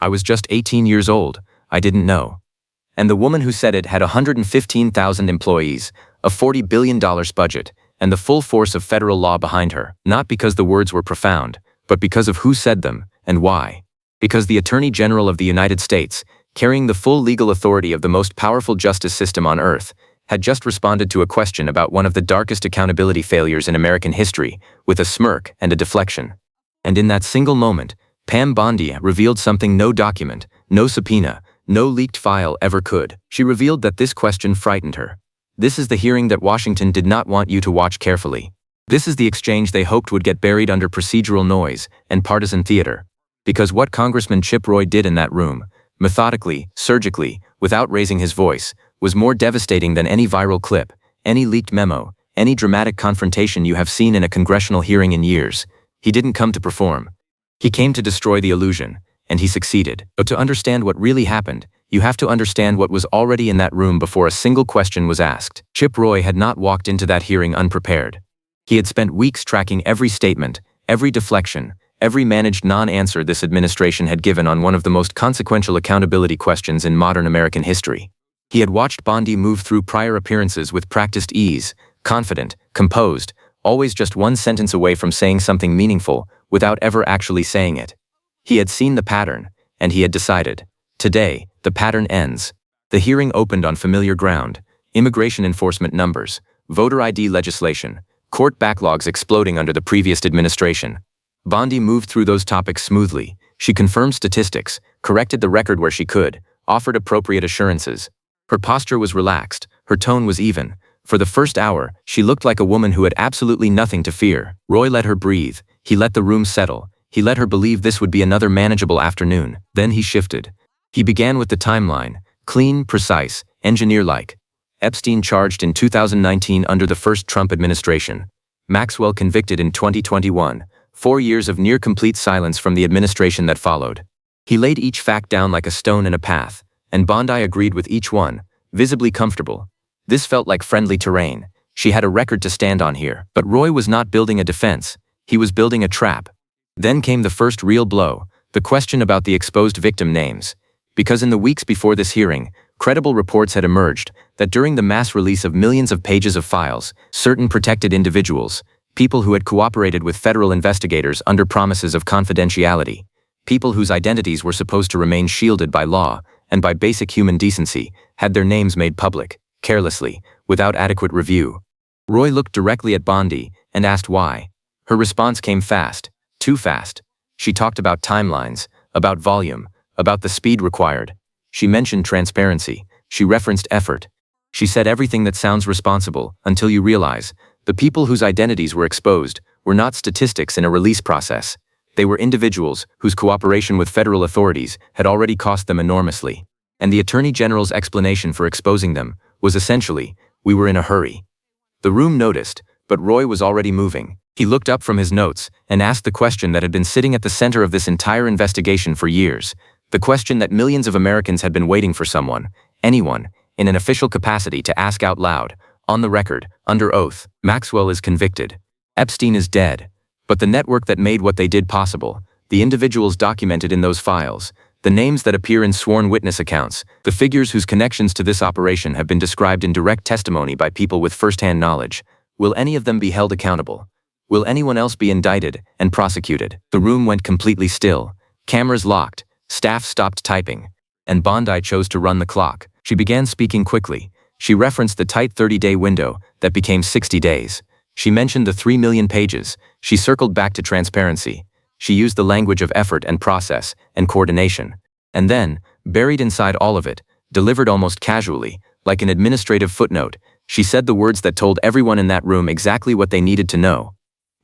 I was just 18 years old. I didn't know. And the woman who said it had 115,000 employees, a $40 billion budget, and the full force of federal law behind her, not because the words were profound, but because of who said them and why. Because the Attorney General of the United States, carrying the full legal authority of the most powerful justice system on earth, had just responded to a question about one of the darkest accountability failures in American history, with a smirk and a deflection. And in that single moment, Pam Bondi revealed something no document, no subpoena, no leaked file ever could. She revealed that this question frightened her. This is the hearing that Washington did not want you to watch carefully. This is the exchange they hoped would get buried under procedural noise and partisan theater. Because what Congressman Chip Roy did in that room, methodically, surgically, without raising his voice, was more devastating than any viral clip, any leaked memo, any dramatic confrontation you have seen in a congressional hearing in years. He didn't come to perform. He came to destroy the illusion, and he succeeded. But to understand what really happened, you have to understand what was already in that room before a single question was asked. Chip Roy had not walked into that hearing unprepared. He had spent weeks tracking every statement, every deflection, every managed non-answer this administration had given on one of the most consequential accountability questions in modern American history. He had watched Bondi move through prior appearances with practiced ease, confident, composed, always just one sentence away from saying something meaningful, without ever actually saying it. He had seen the pattern, and he had decided. Today, the pattern ends. The hearing opened on familiar ground: immigration enforcement numbers, voter ID legislation, court backlogs exploding under the previous administration. Bondi moved through those topics smoothly. She confirmed statistics, corrected the record where she could, offered appropriate assurances. Her posture was relaxed, her tone was even. For the first hour, she looked like a woman who had absolutely nothing to fear. Roy let her breathe. He let the room settle. He let her believe this would be another manageable afternoon. Then he shifted. He began with the timeline, clean, precise, engineer-like. Epstein charged in 2019 under the first Trump administration. Maxwell convicted in 2021. 4 years of near-complete silence from the administration that followed. He laid each fact down like a stone in a path, and Bondi agreed with each one, visibly comfortable. This felt like friendly terrain. She had a record to stand on here. But Roy was not building a defense. He was building a trap. Then came the first real blow, the question about the exposed victim names. Because in the weeks before this hearing, credible reports had emerged that during the mass release of millions of pages of files, certain protected individuals, people who had cooperated with federal investigators under promises of confidentiality, people whose identities were supposed to remain shielded by law and by basic human decency, had their names made public, carelessly, without adequate review. Roy looked directly at Bondi and asked why. Her response came fast, too fast. She talked about timelines, about volume, about the speed required. She mentioned transparency. She referenced effort. She said everything that sounds responsible until you realize the people whose identities were exposed were not statistics in a release process. They were individuals whose cooperation with federal authorities had already cost them enormously. And the Attorney General's explanation for exposing them was essentially, we were in a hurry. The room noticed, but Roy was already moving. He looked up from his notes and asked the question that had been sitting at the center of this entire investigation for years, the question that millions of Americans had been waiting for someone, anyone, in an official capacity to ask out loud, on the record, under oath. Maxwell is convicted. Epstein is dead. But the network that made what they did possible, the individuals documented in those files, the names that appear in sworn witness accounts, the figures whose connections to this operation have been described in direct testimony by people with first-hand knowledge, will any of them be held accountable? Will anyone else be indicted and prosecuted? The room went completely still. Cameras locked. Staff stopped typing. And Bondi chose to run the clock. She began speaking quickly. She referenced the tight 30-day window that became 60 days. She mentioned the 3 million pages. She circled back to transparency. She used the language of effort and process and coordination. And then, buried inside all of it, delivered almost casually, like an administrative footnote, she said the words that told everyone in that room exactly what they needed to know.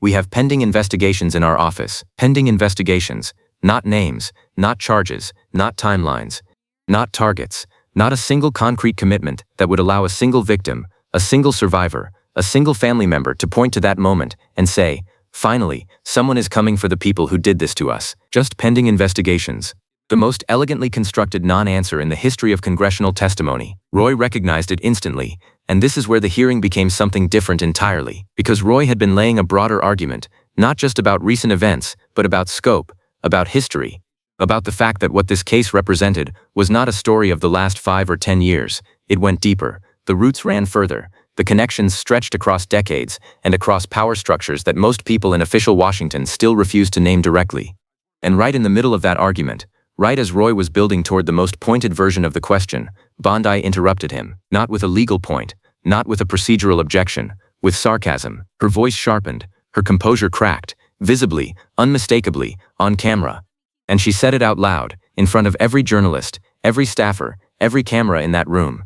We have pending investigations in our office. Pending investigations. Not names, not charges, not timelines, not targets, not a single concrete commitment that would allow a single victim, a single survivor, a single family member to point to that moment and say, finally, someone is coming for the people who did this to us. Just pending investigations. The most elegantly constructed non-answer in the history of congressional testimony. Roy recognized it instantly, and this is where the hearing became something different entirely, because Roy had been laying a broader argument, not just about recent events, but about scope, about history, About the fact that what this case represented was not a story of the last 5 or 10 years. It went deeper. The roots ran further. The connections stretched across decades and across power structures that most people in official Washington still refuse to name directly. And right in the middle of that argument, right as Roy was building toward the most pointed version of the question, Bondi interrupted him, not with a legal point, not with a procedural objection, with sarcasm. Her voice sharpened, her composure cracked, visibly, unmistakably, on camera. And she said it out loud, in front of every journalist, every staffer, every camera in that room.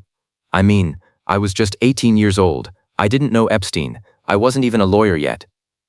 I mean, I was just 18 years old. I didn't know Epstein. I wasn't even a lawyer yet.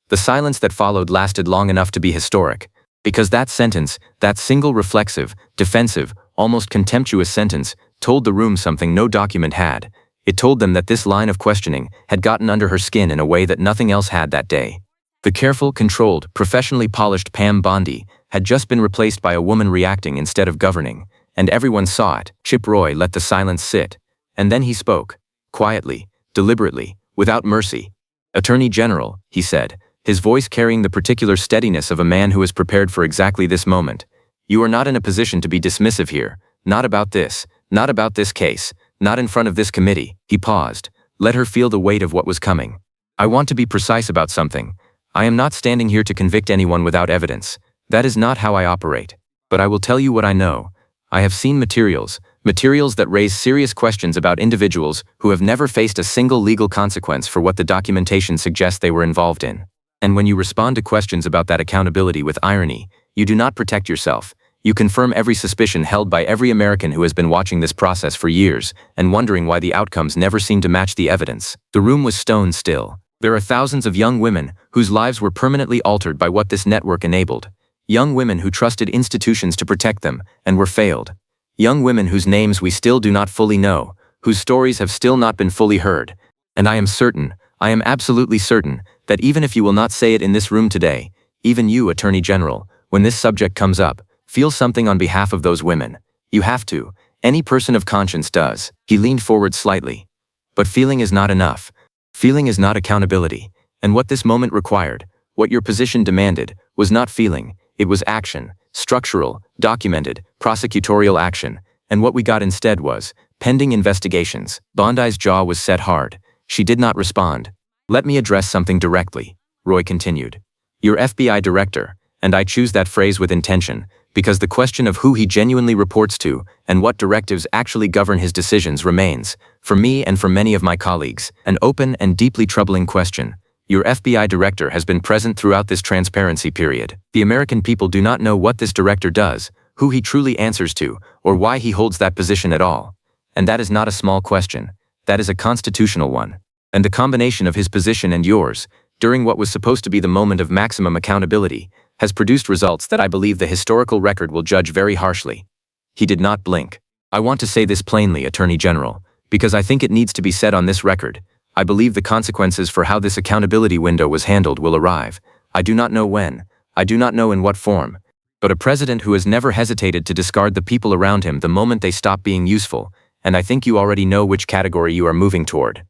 The silence that followed lasted long enough to be historic. Because that sentence, that single reflexive, defensive, almost contemptuous sentence, told the room something no document had. It told them that this line of questioning had gotten under her skin in a way that nothing else had that day. The careful, controlled, professionally polished Pam Bondi had just been replaced by a woman reacting instead of governing, and everyone saw it. Chip Roy let the silence sit. And then he spoke, quietly, deliberately, without mercy. "Attorney General," he said, his voice carrying the particular steadiness of a man who is prepared for exactly this moment. "You are not in a position to be dismissive here. Not about this case, not in front of this committee." He paused, let her feel the weight of what was coming. "I want to be precise about something. I am not standing here to convict anyone without evidence. That is not how I operate. But I will tell you what I know. I have seen materials that raise serious questions about individuals who have never faced a single legal consequence for what the documentation suggests they were involved in. And when you respond to questions about that accountability with irony, you do not protect yourself. You confirm every suspicion held by every American who has been watching this process for years and wondering why the outcomes never seem to match the evidence." The room was stone still. There are thousands of young women whose lives were permanently altered by what this network enabled. Young women who trusted institutions to protect them and were failed. Young women whose names we still do not fully know, whose stories have still not been fully heard. And I am absolutely certain, that even if you will not say it in this room today, even you, Attorney General, when this subject comes up, feel something on behalf of those women. You have to. Any person of conscience does. He leaned forward slightly. But feeling is not enough. Feeling is not accountability. And what this moment required, what your position demanded, was not feeling, it was action. Structural, documented, prosecutorial action. And what we got instead was pending investigations. Bondi's jaw was set hard. She did not respond. "Let me address something directly," Roy continued. "Your FBI director," and I choose that phrase with intention, because the question of who he genuinely reports to and what directives actually govern his decisions remains, for me and for many of my colleagues, an open and deeply troubling question. Your FBI director has been present throughout this transparency period. The American people do not know what this director does, who he truly answers to, or why he holds that position at all. And that is not a small question. That is a constitutional one. And the combination of his position and yours, during what was supposed to be the moment of maximum accountability, has produced results that I believe the historical record will judge very harshly." He did not blink. "I want to say this plainly, Attorney General, because I think it needs to be said on this record. I believe the consequences for how this accountability window was handled will arrive. I do not know when. I do not know in what form. But a president who has never hesitated to discard the people around him the moment they stop being useful, and I think you already know which category you are moving toward."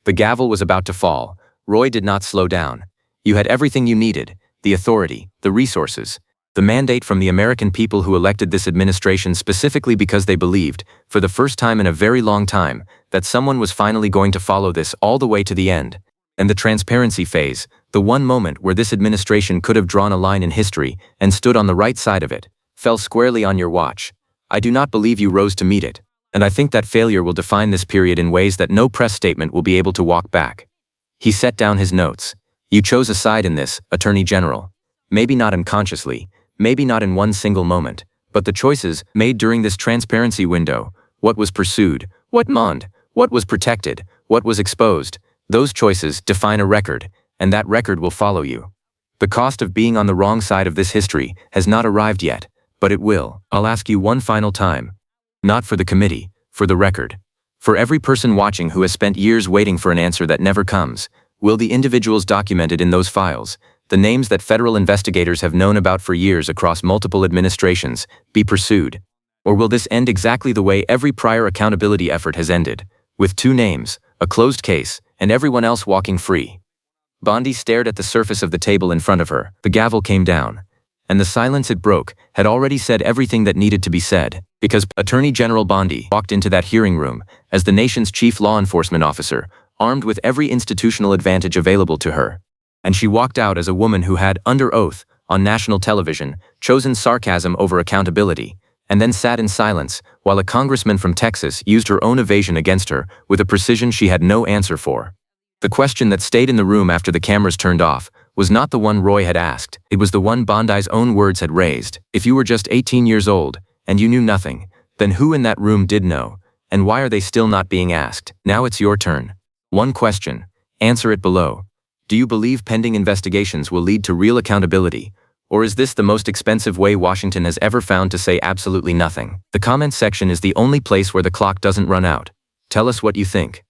The gavel was about to fall. Roy did not slow down. "You had everything you needed, the authority, the resources, the mandate from the American people who elected this administration specifically because they believed, for the first time in a very long time, that someone was finally going to follow this all the way to the end. And the transparency phase, the one moment where this administration could have drawn a line in history and stood on the right side of it, fell squarely on your watch. I do not believe you rose to meet it. And I think that failure will define this period in ways that no press statement will be able to walk back." He set down his notes. "You chose a side in this, Attorney General. Maybe not unconsciously, maybe not in one single moment, but the choices made during this transparency window, what was pursued, what was protected, what was exposed, those choices define a record, and that record will follow you. The cost of being on the wrong side of this history has not arrived yet, but it will. I'll ask you one final time. Not for the committee, for the record. For every person watching who has spent years waiting for an answer that never comes, will the individuals documented in those files, the names that federal investigators have known about for years across multiple administrations, be pursued? Or will this end exactly the way every prior accountability effort has ended, with 2 names, a closed case, and everyone else walking free?" Bondi stared at the surface of the table in front of her. The gavel came down. and the silence it broke had already said everything that needed to be said, because Attorney General Bondi walked into that hearing room as the nation's chief law enforcement officer, armed with every institutional advantage available to her. And she walked out as a woman who had, under oath, on national television, chosen sarcasm over accountability, and then sat in silence while a congressman from Texas used her own evasion against her with a precision she had no answer for. The question that stayed in the room after the cameras turned off was not the one Roy had asked, it was the one Bondi's own words had raised. If you were just 18 years old, and you knew nothing, then who in that room did know, and why are they still not being asked? Now it's your turn. One question. Answer it below. Do you believe pending investigations will lead to real accountability, or is this the most expensive way Washington has ever found to say absolutely nothing? The comments section is the only place where the clock doesn't run out. Tell us what you think.